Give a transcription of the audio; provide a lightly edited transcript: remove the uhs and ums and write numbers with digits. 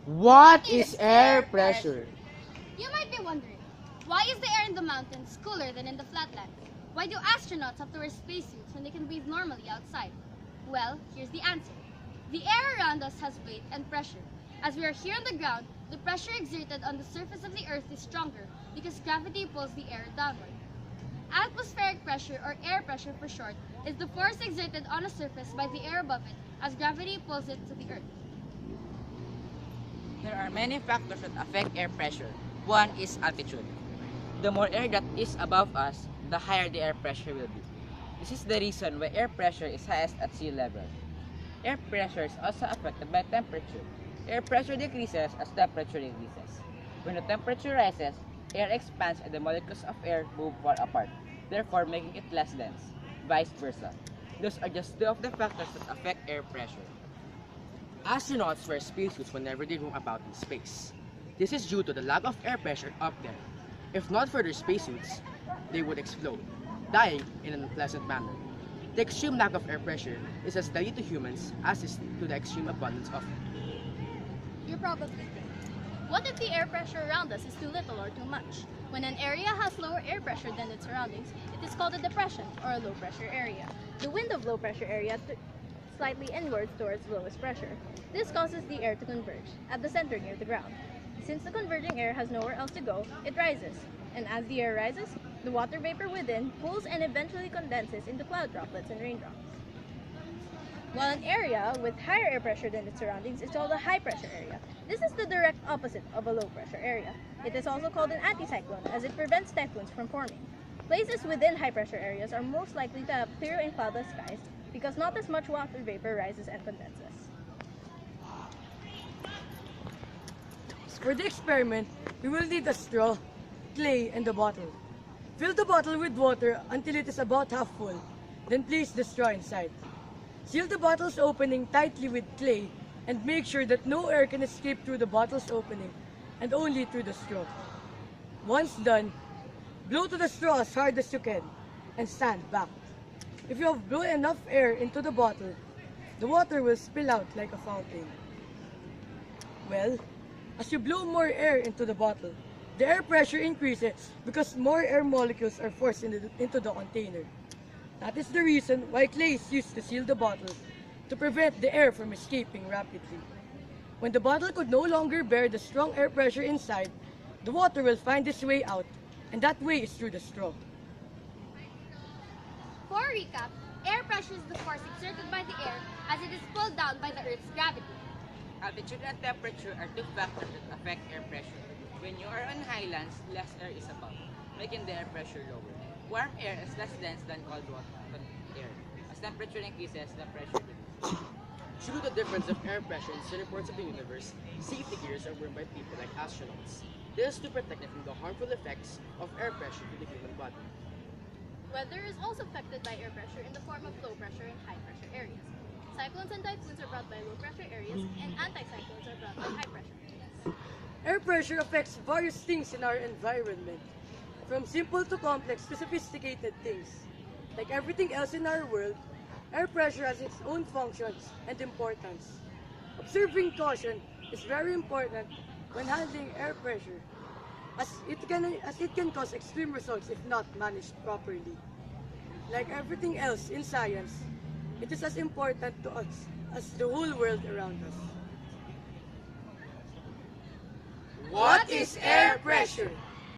What is air pressure? You might be wondering, why is the air in the mountains cooler than in the flatlands? Why do astronauts have to wear spacesuits when they can breathe normally outside? Well, here's the answer. The air around us has weight and pressure. As we are here on the ground, the pressure exerted on the surface of the Earth is stronger because gravity pulls the air downward. Atmospheric pressure, or air pressure for short, is the force exerted on a surface by the air above it as gravity pulls it to the Earth. There are many factors that affect air pressure. One is altitude. The more air that is above us, the higher the air pressure will be. This is the reason why air pressure is highest at sea level. Air pressure is also affected by temperature. Air pressure decreases as temperature increases. When the temperature rises, air expands and the molecules of air move far apart, therefore making it less dense. Vice versa. Those are just two of the factors that affect air pressure. Astronauts wear spacesuits whenever they roam about in space. This is due to the lack of air pressure up there. If not for their spacesuits, they would explode, dying in an unpleasant manner. The extreme lack of air pressure is as deadly to humans as is to the extreme abundance of it. You're probably thinking, what if the air pressure around us is too little or too much? When an area has lower air pressure than its surroundings, it is called a depression or a low pressure area. The wind of low pressure area slightly inwards towards lowest pressure. This causes the air to converge at the center near the ground. Since the converging air has nowhere else to go, it rises. And as the air rises, the water vapor within cools and eventually condenses into cloud droplets and raindrops. While an area with higher air pressure than its surroundings is called a high pressure area. This is the direct opposite of a low pressure area. It is also called an anticyclone as it prevents typhoons from forming. Places within high pressure areas are most likely to have clear and cloudless skies because not as much water vapor rises and condenses. For the experiment, we will need a straw, clay, and a bottle. Fill the bottle with water until it is about half full, then place the straw inside. Seal the bottle's opening tightly with clay and make sure that no air can escape through the bottle's opening and only through the straw. Once done, blow to the straw as hard as you can and stand back. If you have blown enough air into the bottle, the water will spill out like a fountain. Well, as you blow more air into the bottle, the air pressure increases because more air molecules are forced into the container. That is the reason why clay is used to seal the bottle, to prevent the air from escaping rapidly. When the bottle could no longer bear the strong air pressure inside, the water will find its way out, and that way is through the straw. For a recap, air pressure is the force exerted by the air as it is pulled down by the Earth's gravity. Altitude and temperature are two factors that affect air pressure. When you are on highlands, less air is above, making the air pressure lower. Warm air is less dense than cold air. As temperature increases, the pressure decreases. Due to the difference of air pressure in certain parts of the universe, safety gears are worn by people like astronauts. This is to protect them from the harmful effects of air pressure to the human body. Weather is also affected by air pressure in the form of low pressure and high pressure areas. Cyclones and typhoons are brought by low pressure areas, and anticyclones are brought by high pressure areas. Air pressure affects various things in our environment, from simple to complex to sophisticated things. Like everything else in our world, air pressure has its own functions and importance. Observing caution is very important when handling air pressure, as it can cause extreme results if not managed properly. Like everything else in science, it is as important to us as the whole world around us. What is air pressure?